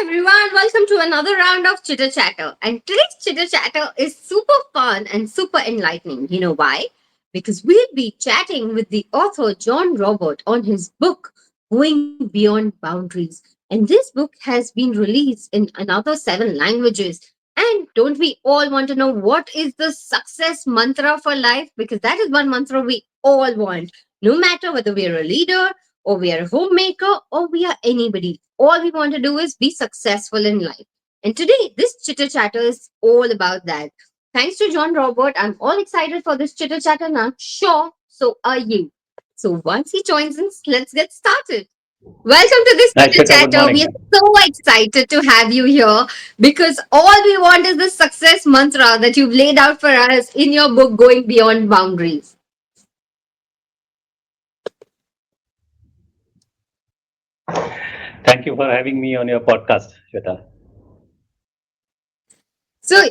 everyone, welcome to another round of Chitter Chatter. And today's Chitter Chatter is super fun and super enlightening. You know why? Because we'll be chatting with the author John Robert on his book Going Beyond Boundaries. And this book has been released in another seven languages. And don't we all want to know what is the success mantra for life? Because that is one mantra we all want. No matter whether we are a leader, or we are a homemaker, or we are anybody. All we want to do is be successful in life. And today, this chitter chatter is all about that. Thanks to John Robert, I'm all excited for this chitter chatter now. Sure, so are you. So once he joins us, let's get started. Welcome to this Hi, chitter Shweta. Good chatter. We morning. are so excited to have you here because all we want is the success mantra that you've laid out for us in your book, Going Beyond Boundaries. Thank you for having me on your podcast, Shweta. So,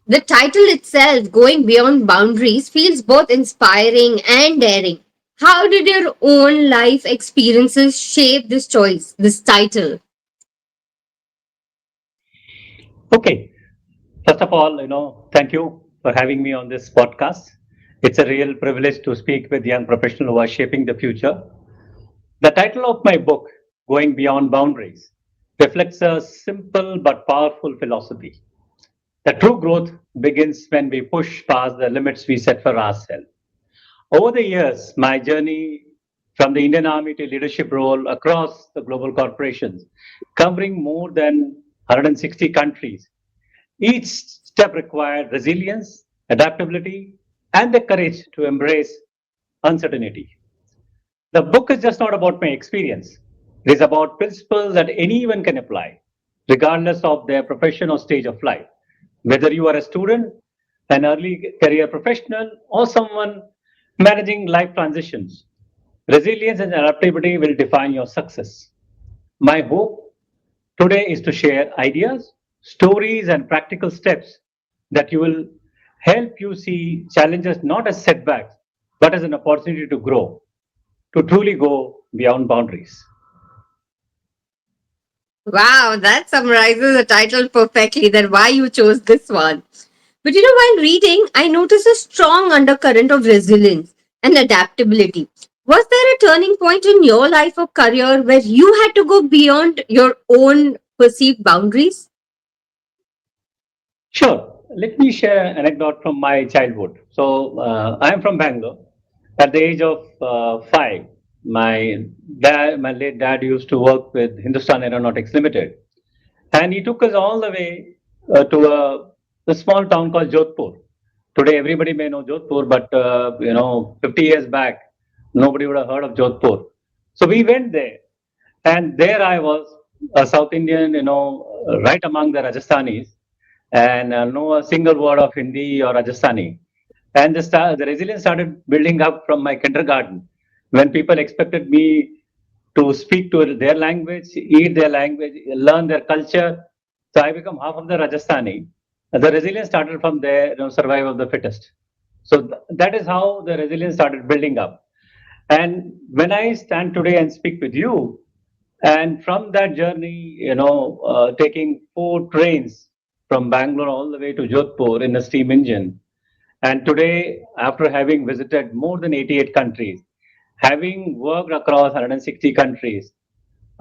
the title itself, Going Beyond Boundaries, feels both inspiring and daring. How did your own life experiences shape this choice, this title? Okay. First of all, thank you for having me on this podcast. It's a real privilege to speak with young professionals who are shaping the future. The title of my book, Going Beyond Boundaries, reflects a simple but powerful philosophy. The true growth begins when we push past the limits we set for ourselves. Over the years, my journey from the Indian Army to leadership role across the global corporations, covering more than 160 countries, each step required resilience, adaptability, and the courage to embrace uncertainty. The book is just not about my experience. It is about principles that anyone can apply, regardless of their profession or stage of life. Whether you are a student, an early career professional, or someone managing life transitions, resilience and adaptability will define your success. My hope today is to share ideas, stories, and practical steps that you will help you see challenges not as setbacks, but as an opportunity to grow, to truly go beyond boundaries. Wow, that summarizes the title perfectly, then why you chose this one. But while reading, I noticed a strong undercurrent of resilience and adaptability. Was there a turning point in your life or career where you had to go beyond your own perceived boundaries? Sure. Let me share an anecdote from my childhood. I am from Bangalore. At the age of 5, my late dad used to work with Hindustan Aeronautics Limited, and he took us all the way to a small town called Jodhpur. Today, everybody may know Jodhpur, but 50 years back, nobody would have heard of Jodhpur. So we went there, and there I was, a South Indian, right among the Rajasthanis, and know a single word of Hindi or Rajasthani. And the resilience started building up from my kindergarten when people expected me to speak to their language, eat their language, learn their culture. So I become half of the Rajasthani. The resilience started from there, survival of the fittest. So that is how the resilience started building up. And when I stand today and speak with you, and from that journey, taking 4 trains from Bangalore all the way to Jodhpur in a steam engine, and today, after having visited more than 88 countries, having worked across 160 countries,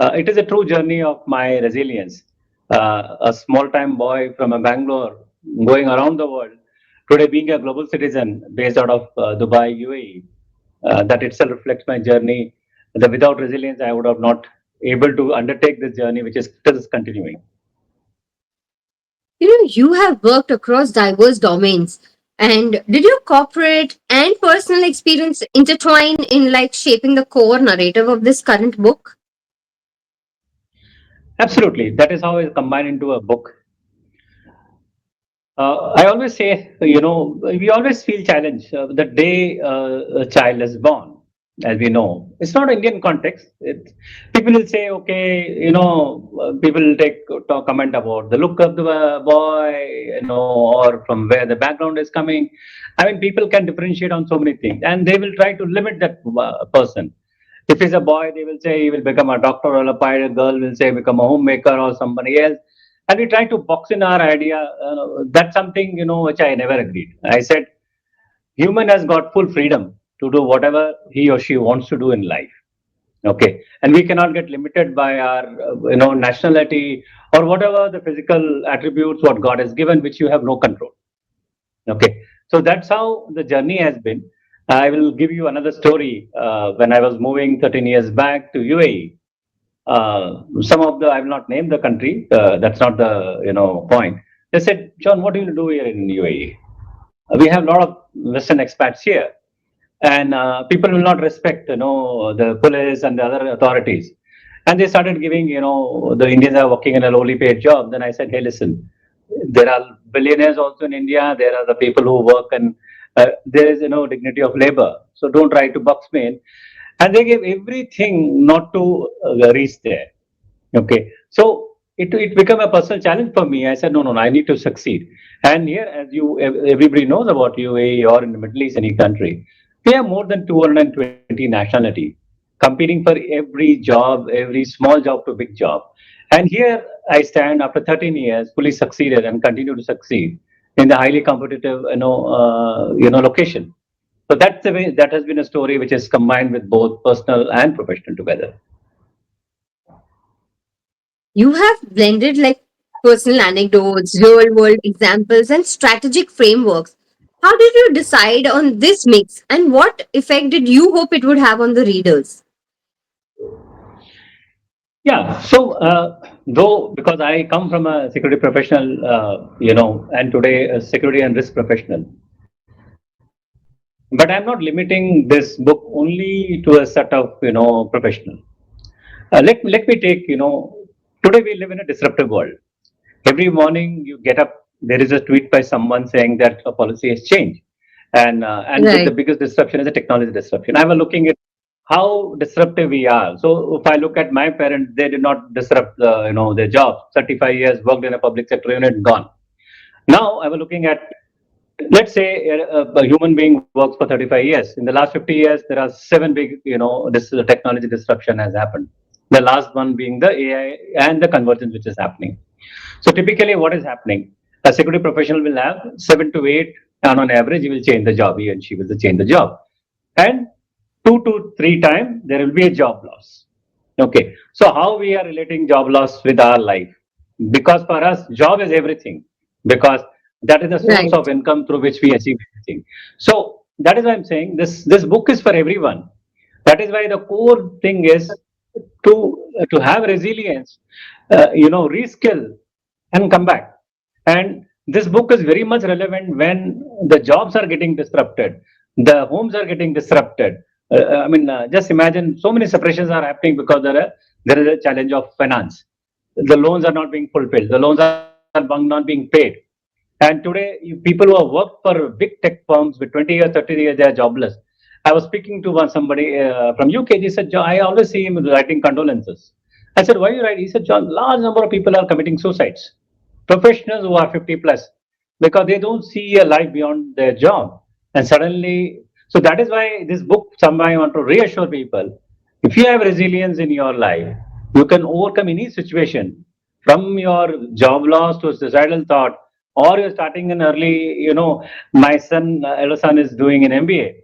it is a true journey of my resilience. A small time boy from a Bangalore going around the world, today being a global citizen based out of Dubai, UAE, that itself reflects my journey. Without resilience, I would have not able to undertake this journey, which is still continuing. You have worked across diverse domains. And did your corporate and personal experience intertwine in like shaping the core narrative of this current book? Absolutely, that is how it's combined into a book. I always say, we always feel challenged the day a child is born, as we know. It's not Indian context. People will say, okay, people will talk comment about the look of the boy, or from where the background is coming. I mean, people can differentiate on so many things, and they will try to limit that person. If he's a boy, they will say he will become a doctor, or a pilot. A girl will say become a homemaker or somebody else. And we try to box in our idea. That's something which I never agreed. I said human has got full freedom to do whatever he or she wants to do in life. Okay, and we cannot get limited by our nationality or whatever the physical attributes what God has given, which you have no control. Okay, so that's how the journey has been. I will give you another story. When I was moving 13 years back to UAE, some of the I will not name the country. That's not the point. They said, John, what do you do here in UAE? We have a lot of Western expats here, and people will not respect the police and the other authorities. And they started giving the Indians are working in a lowly paid job. Then I said, hey, listen, there are billionaires also in India. There are the people who work, and there is dignity of labor. So don't try to box me in. And they gave everything not to reach there. Okay, so it became a personal challenge for me. I said, no, I need to succeed. And here, as everybody knows about UAE or in the Middle East, any country, we have more than 220 nationality competing for every job, every small job to big job. And here I stand after 13 years, fully succeeded and continue to succeed in the highly competitive, location. So that's the way that has been a story which is combined with both personal and professional together. You have blended like personal anecdotes, real world examples, and strategic frameworks. How did you decide on this mix, and what effect did you hope it would have on the readers? Yeah. So, though, because I come from a security professional, and today a security and risk professional, but I'm not limiting this book only to a set of, professional. Let me take, today we live in a disruptive world. Every morning you get up, there is a tweet by someone saying that a policy has changed, and with the Right. biggest disruption is a technology disruption. I was looking at how disruptive we are. So if I look at my parents, they did not disrupt their jobs. 35 years worked in a public sector unit, gone. Now I was looking at, let's say a human being works for 35 years. In the last 50 years, there are seven big, this technology disruption has happened. The last one being the AI and the convergence which is happening. So typically what is happening? A security professional will have 7 to 8, and on average, he will change the job. He and she will change the job. And 2 to 3 times, there will be a job loss. Okay. So how we are relating job loss with our life? Because for us, job is everything. Because that is the source Right. of income through which we achieve everything. So that is why I'm saying this book is for everyone. That is why the core thing is to have resilience, reskill and come back. And this book is very much relevant when the jobs are getting disrupted, the homes are getting disrupted. Just imagine so many separations are happening because there is a challenge of finance. The loans are not being fulfilled, the loans are not being paid. And today, people who have worked for big tech firms with 20 years, 30 years, they are jobless. I was speaking to somebody from UK. He said, I always see him writing condolences. I said, why you write? He said, John, large number of people are committing suicides, professionals who are 50 plus, because they don't see a life beyond their job. And suddenly, so that is why this book, somehow I want to reassure people, if you have resilience in your life, you can overcome any situation, from your job loss to suicidal thought, or you're starting an early, my son, elder son is doing an MBA.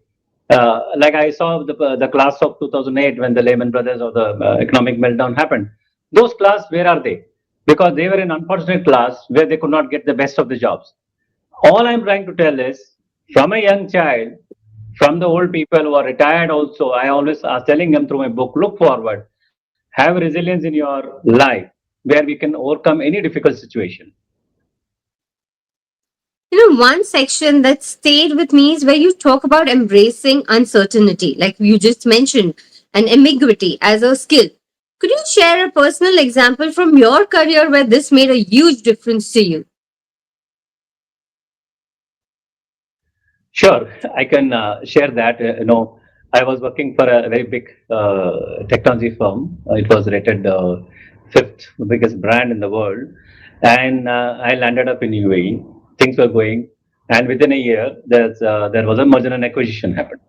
Like I saw the class of 2008 when the Lehman Brothers or the economic meltdown happened. Those class, where are they? Because they were in unfortunate class where they could not get the best of the jobs. All I'm trying to tell is, from a young child, from the old people who are retired also, I always are telling them through my book, look forward, have resilience in your life where we can overcome any difficult situation. One section that stayed with me is where you talk about embracing uncertainty, like you just mentioned, and ambiguity as a skill. Could you share a personal example from your career where this made a huge difference to you? Sure, I can share that. I was working for a very big technology firm. It was rated fifth biggest brand in the world, and I landed up in UAE. Things were going, and within a year, there was a merger and acquisition happened.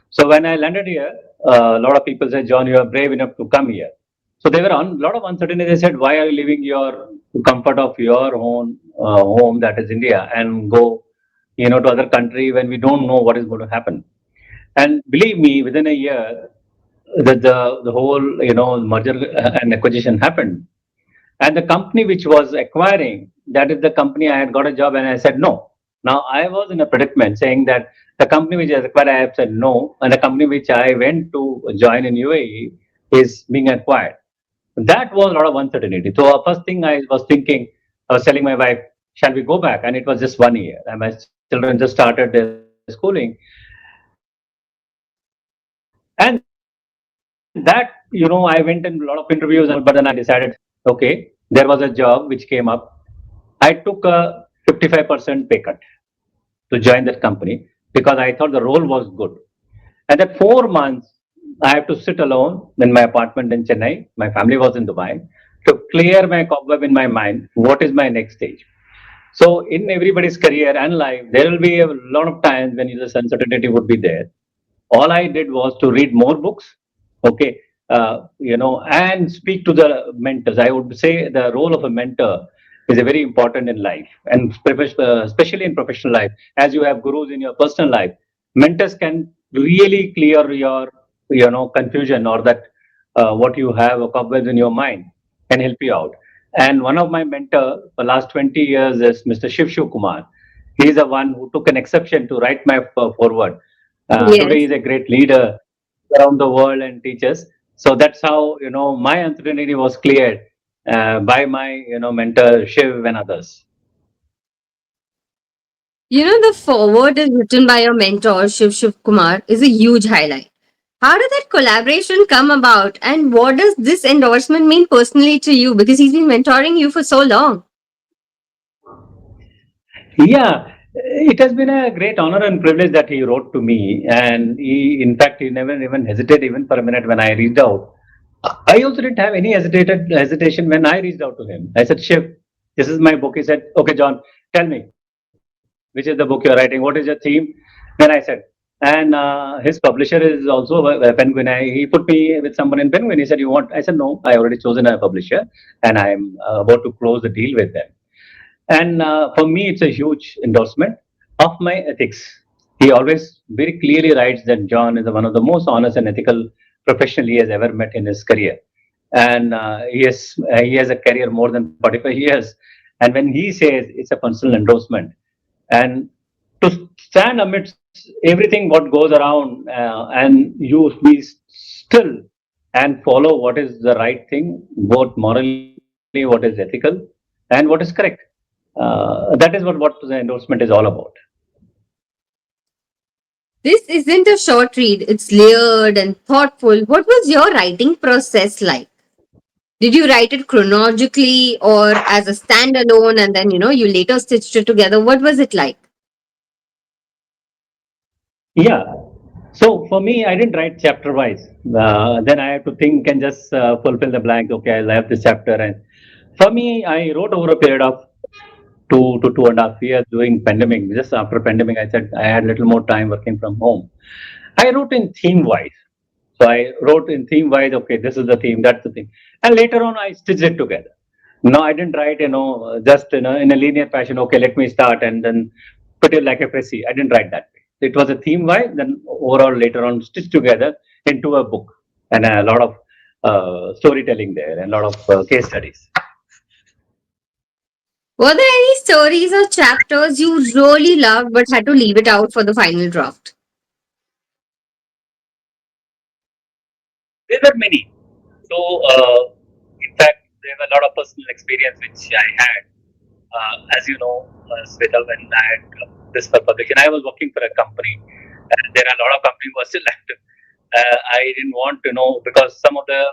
So when I landed here, a lot of people said, John, you are brave enough to come here. So there were a lot of uncertainty. They said, why are you leaving your comfort of your own home, that is India, and go, to other country when we don't know what is going to happen? And believe me, within a year, the whole merger and acquisition happened, and the company which was acquiring, that is the company I had got a job, and I said no. Now I was in a predicament saying that the company which has acquired, I have said no, and the company which I went to join in UAE is being acquired. That was a lot of uncertainty. So first thing I was thinking, I was telling my wife, shall we go back? And it was just 1 year, and my children just started their schooling. And that, I went in a lot of interviews, and but then I decided, okay, there was a job which came up. I took a 55% pay cut to join that company because I thought the role was good. And that 4 months, I have to sit alone in my apartment in Chennai. My family was in Dubai, to clear my cobweb in my mind. What is my next stage? So, in everybody's career and life, there will be a lot of times when this uncertainty would be there. All I did was to read more books, okay, and speak to the mentors. I would say the role of a mentor is a very important in life, and especially in professional life. As you have gurus in your personal life, mentors can really clear your, confusion, or that what you have a cobwebs in your mind, can help you out. And one of my mentor for last 20 years is Mr. Shiv Kumar. He is the one who took an exception to write my forward. Today, he Yes. is a great leader around the world and teaches. So that's how my uncertainty was cleared by my mentor Shiv and others. The forward is written by your mentor, Shiv Kumar, is a huge highlight. How did that collaboration come about, and what does this endorsement mean personally to you? Because he's been mentoring you for so long. Yeah, it has been a great honor and privilege that he wrote to me, and in fact, he never even hesitated even for a minute when I reached out. I also didn't have any hesitation when I reached out to him. I said, Shiv, this is my book. He said, okay, John, tell me, which is the book you're writing? What is your theme? Then I said, and his publisher is also a Penguin. He put me with someone in Penguin. He said, you want? I said, no, I already chosen a publisher, and I'm about to close the deal with them. And for me, it's a huge endorsement of my ethics. He always very clearly writes that John is one of the most honest and ethical professional he has ever met in his career. And he has a career more than 45 years. And when he says it's a personal endorsement, and to stand amidst everything what goes around, and you be still and follow what is the right thing, both morally, what is ethical, and what is correct. That is what the endorsement is all about. This isn't a short read, it's layered and thoughtful. What was your writing process like? Did you write it chronologically or as a standalone and then, you later stitched it together? What was it like? Yeah. So for me, I didn't write chapter wise. Then I have to think and just fulfill the blank. Okay, I'll have this chapter. And for me, I wrote over a period of 2 to 2.5 years during pandemic. Just after pandemic, I said I had a little more time working from home. I wrote in theme wise. So I wrote in theme wise, okay, this is the theme, that's the theme. And later on, I stitched it together. No, I didn't write, just in a linear fashion, okay, let me start and then put it like a précis. I didn't write that way. It was a theme wise, then overall later on stitched together into a book, and a lot of storytelling there and a lot of case studies. Were there any stories or chapters you really loved but had to leave it out for the final draft? There were many. So, in fact, there were a lot of personal experience which I had. As you know, Sweta, when I had this for publication, I was working for a company, and there are a lot of companies who are still active. I didn't want to know because some of the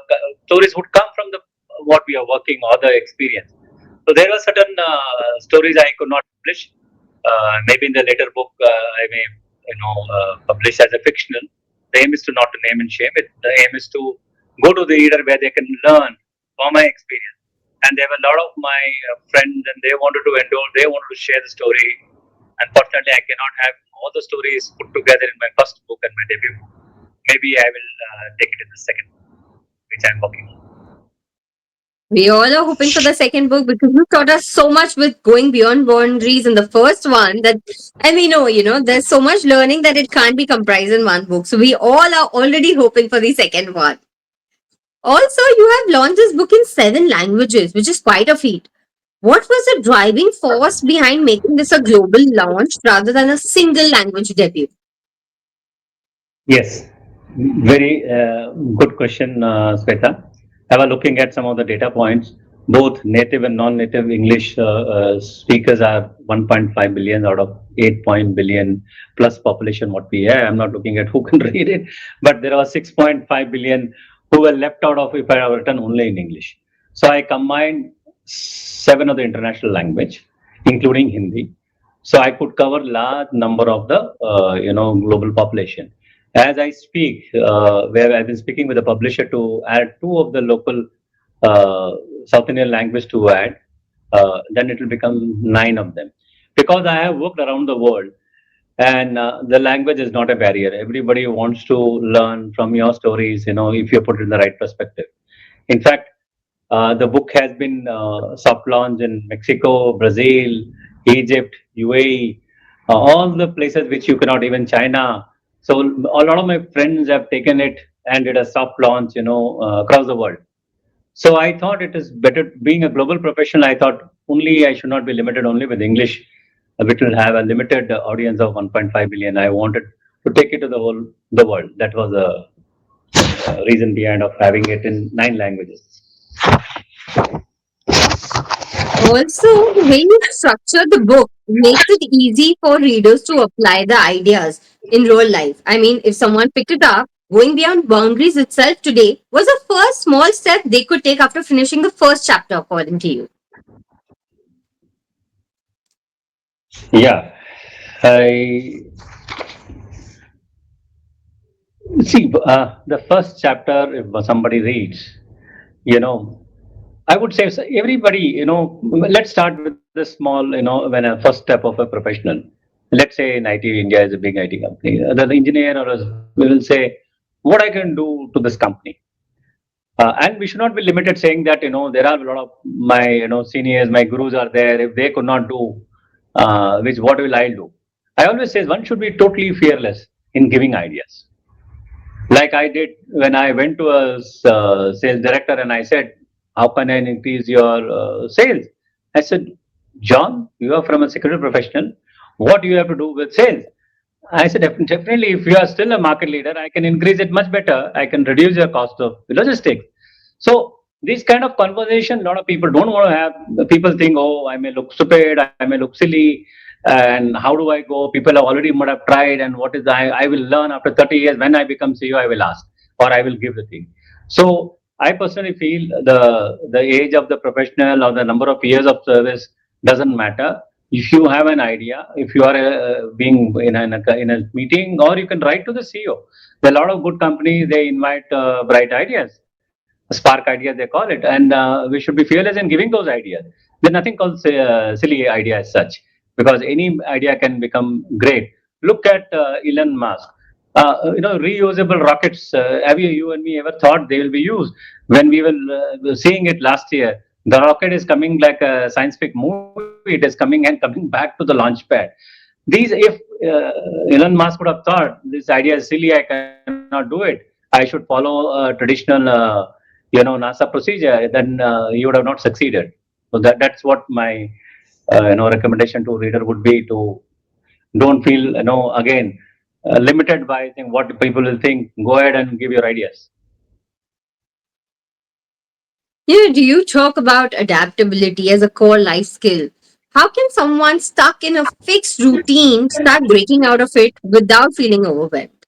stories would come from the what we are working or the experience. So there were certain stories I could not publish. Maybe in the later book, I may publish as a fictional. The aim is to not to name and shame. The aim is to go to the reader where they can learn from my experience. And there were a lot of my friends, and they wanted to endorse. They wanted to share the story. Unfortunately, I cannot have all the stories put together in my first book and my debut book. Maybe I will take it in the second, which I'm working on. We all are hoping for the second book because you taught us so much with going beyond boundaries in the first one that, and we know, there's so much learning that it can't be comprised in one book. So we all are already hoping for the second one. Also, you have launched this book in 7 languages, which is quite a feat. What was the driving force behind making this a global launch rather than a single language debut? Yes, very good question, Sweta. I was looking at some of the data points. Both native and non-native English speakers are 1.5 billion out of 8 billion plus population what we have. I'm not looking at who can read it, but there are 6.5 billion who were left out of if I have written only in English. So I combined 7 of the international language, including Hindi. So I could cover large number of the global population. As I speak, where I've been speaking with the publisher to add 2 of the local uh, South Indian language to add, then it will become 9 of them. Because I have worked around the world, and the language is not a barrier. Everybody wants to learn from your stories, if you put it in the right perspective. In fact, the book has been soft launched in Mexico, Brazil, Egypt, UAE, all the places which you cannot, even China. So a lot of my friends have taken it and did a soft launch, across the world. So I thought it is better being a global professional. I thought only I should not be limited only with English, which will have a limited audience of 1.5 billion. I wanted to take it to the world. That was the reason behind of having it in 9 languages. Also, the way you structure the book makes it easy for readers to apply the ideas in real life. I mean, if someone picked it up, going beyond boundaries itself today was the first small step they could take after finishing the first chapter, according to you. Yeah, I see. The first chapter, if somebody reads, you know, I would say everybody, let's start with the small, when a first step of a professional. Let's say in IT, India is a big IT company. The engineer or us will say, what I can do to this company. And we should not be limited saying that, there are a lot of my, seniors, my gurus are there. If they could not do, which what will I do? I always say one should be totally fearless in giving ideas. Like I did when I went to a sales director and I said, "How can I increase your sales?" I said, "John, you are from a security professional. What do you have to do with sales?" I said, "Definitely, if you are still a market leader, I can increase it much better. I can reduce your cost of logistics." So these kind of conversation, a lot of people don't want to have. People think, "Oh, I may look stupid, I may look silly, and how do I go? People have already might have tried, and what is I will learn after 30 years when I become CEO, I will ask or I will give the thing." So I personally feel the age of the professional or the number of years of service doesn't matter. If you have an idea, if you are being in a meeting, or you can write to the CEO. There are a lot of good companies, they invite bright ideas, spark ideas they call it, and we should be fearless in giving those ideas. There's nothing called silly idea as such, because any idea can become great. Look at Elon Musk. Reusable rockets. Have you and me ever thought they will be used? When we were seeing it last year, the rocket is coming like a science fiction movie. It is coming and coming back to the launch pad. These, if Elon Musk would have thought this idea is silly, I cannot do it. I should follow a traditional, NASA procedure. Then you would have not succeeded. So that's what my, recommendation to reader would be to don't feel, again, limited by think what people will think. Go ahead and give your ideas. Do you talk about adaptability as a core life skill? How can someone stuck in a fixed routine start breaking out of it without feeling overwhelmed?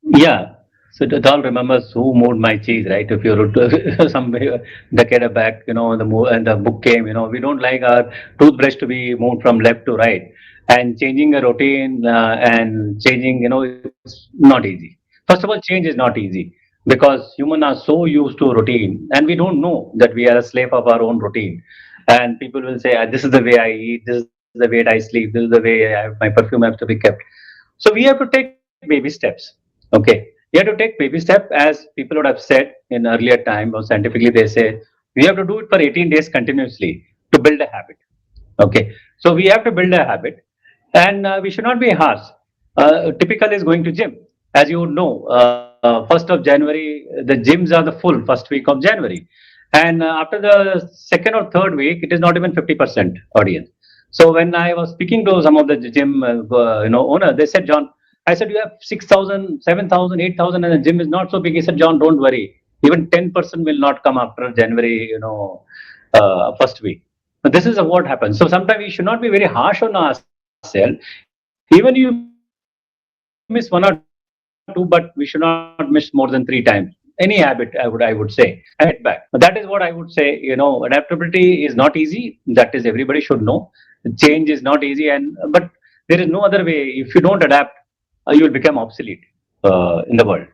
Yeah. So it all remembers who moved my cheese, right? If you wrote some decade back, and the book came, we don't like our toothbrush to be moved from left to right. And changing a routine and changing, it's not easy. First of all, change is not easy because humans are so used to routine, and we don't know that we are a slave of our own routine. And people will say, "This is the way I eat, this is the way I sleep, this is the way my perfume has to be kept." So we have to take time. baby steps. Okay, you have to take baby step, as people would have said in earlier time, or scientifically they say we have to do it for 18 days continuously to build a habit. Okay, so we have to build a habit, and we should not be harsh. Typical is going to gym. As you would know, 1st of January, the gyms are the full first week of January. And after the second or third week, it is not even 50% audience. So when I was speaking to some of the gym owner, they said, John, I said, you have 6,000, 7,000, 8,000, and the gym is not so big. He said, John, don't worry. Even 10% will not come after January, first week. So this is what happens. So sometimes we should not be very harsh on ourselves. Even you miss one or two, but we should not miss more than three times. Any habit, I would say, and get back. That is what I would say. Adaptability is not easy. That is everybody should know. Change is not easy, but there is no other way. If you don't adapt, you will become obsolete in the world.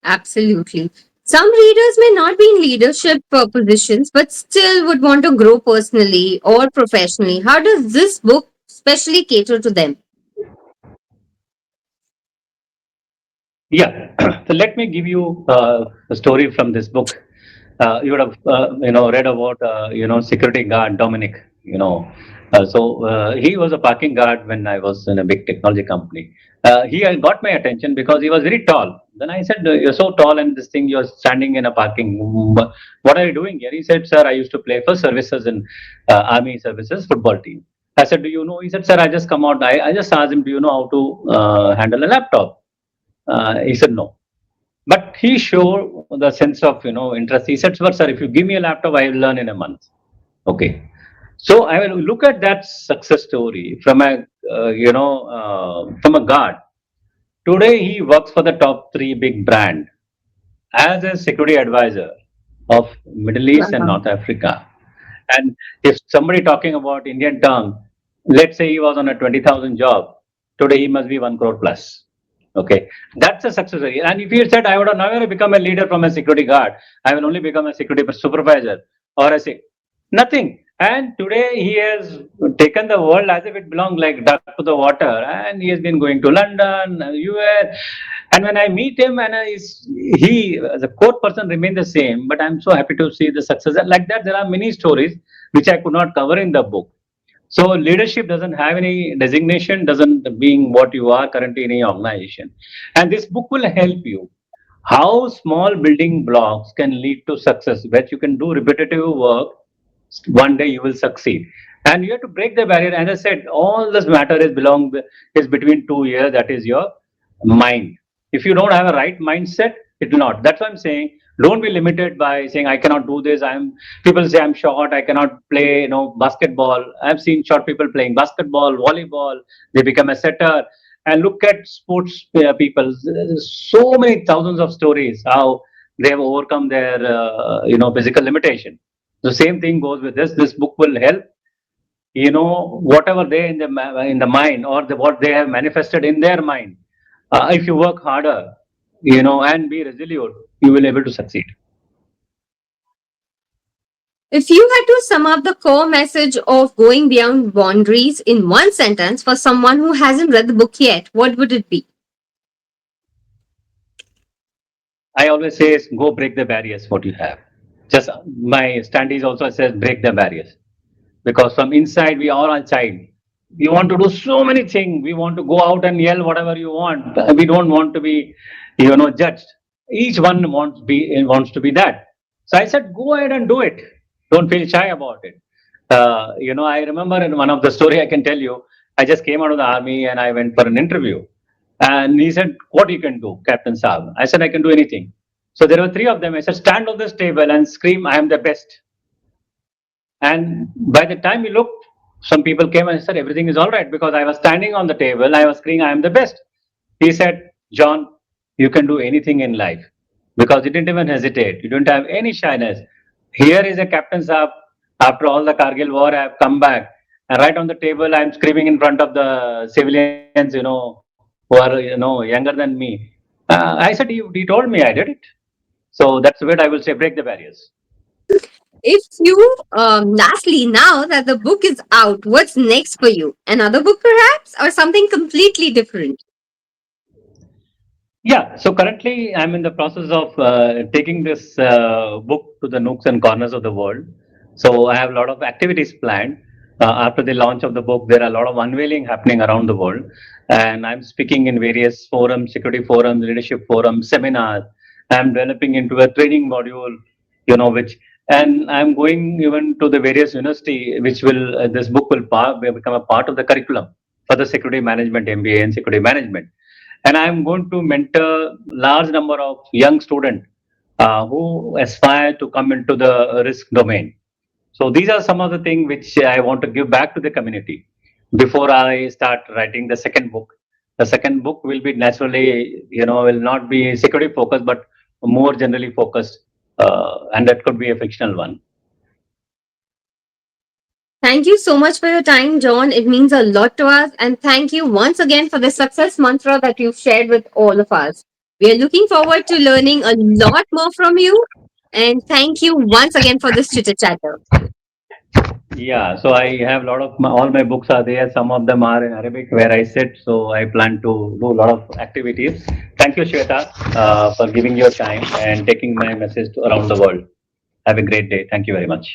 Absolutely. Some readers may not be in leadership positions, but still would want to grow personally or professionally. How does this book specially cater to them? Yeah. So let me give you a story from this book. You would have read about security guard Dominic. He was a parking guard when I was in a big technology company. He had got my attention because he was very tall. Then I said, "You're so tall, and this thing you're standing in a parking. What are you doing here?" He said, "Sir, I used to play for services in army services football team." I said, "Do you know?" He said, "Sir, I just come out. I just asked him, do you know how to handle a laptop?" He said no, but he showed the sense of interest. He said, "Sir, if you give me a laptop, I will learn in a month." Okay, so I will look at that success story from a from a guard. Today he works for the top three big brand as a security advisor of Middle East and Wow. North Africa. And if somebody talking about Indian term, let's say he was on a 20,000 job, today he must be 1 crore plus. Okay, that's a success story. And if you said, I would have never become a leader from a security guard, I will only become a security supervisor or a nothing. And today he has taken the world as if it belonged like duck to the water, and he has been going to London, US. And when I meet him, and he, the core person, remained the same. But I'm so happy to see the success. Like that, there are many stories which I could not cover in the book. So leadership doesn't have any designation, doesn't being what you are currently in a organization. And this book will help you how small building blocks can lead to success, where you can do repetitive work, one day you will succeed. And you have to break the barrier. As I said, all this matter is between two ears, that is your mind. If you don't have a right mindset, it will not. That's what I'm saying. Don't be limited by saying I cannot do this. I'm People say I'm short, I cannot play, basketball. I've seen short people playing basketball, volleyball, they become a setter. And look at sports people. There's so many thousands of stories how they have overcome their physical limitation. The same thing goes with this. This book will help. Whatever they in the mind, or what they have manifested in their mind. If you work harder, and be resilient, you will able to succeed. If you had to sum up the core message of going beyond boundaries in one sentence for someone who hasn't read the book yet, what would it be? I always say is go break the barriers. What you have. Just my stand is also says break the barriers, because from inside we are outside. We want to do so many things. We want to go out and yell whatever you want. We don't want to be, judged. Each one wants to be that. So I said, go ahead and do it. Don't feel shy about it. I remember in one of the story I can tell you. I just came out of the army and I went for an interview, and he said, "What you can do, Captain Saab?" I said, "I can do anything." So there were three of them. I said, "Stand on this table and scream, I am the best." And by the time we looked, some people came and said everything is all right, because I was standing on the table, I was screaming, I am the best. He said, "John, you can do anything in life," because he didn't even hesitate. You don't have any shyness. Here is a captain Saab. After all the Kargil war, I have come back. And right on the table, I'm screaming in front of the civilians, who are, younger than me. I said, he told me I did it. So that's where I will say break the barriers. If you, lastly, now that the book is out, what's next for you? Another book perhaps, or something completely different? Yeah, so currently I'm in the process of taking this book to the nooks and corners of the world. So I have a lot of activities planned. After the launch of the book, there are a lot of unveiling happening around the world, and I'm speaking in various forums, security forums, leadership forums, seminars. I'm developing into a training module, which, and I'm going even to the various university, which will this book will become a part of the curriculum for the security management MBA and security management, and I'm going to mentor large number of young students who aspire to come into the risk domain. So these are some of the things which I want to give back to the community before I start writing the second book. The second book will be naturally, will not be security focused, but more generally focused, and that could be a fictional one. Thank you so much for your time, John. It means a lot to us. And thank you once again for the success mantra that you've shared with all of us. We are looking forward to learning a lot more from you. And thank you once again for this chitter chatter. Yeah, so I have a lot of all my books are there. Some of them are in Arabic where I sit. So I plan to do a lot of activities. Thank you, Shweta, for giving your time and taking my message to around the world. Have a great day. Thank you very much.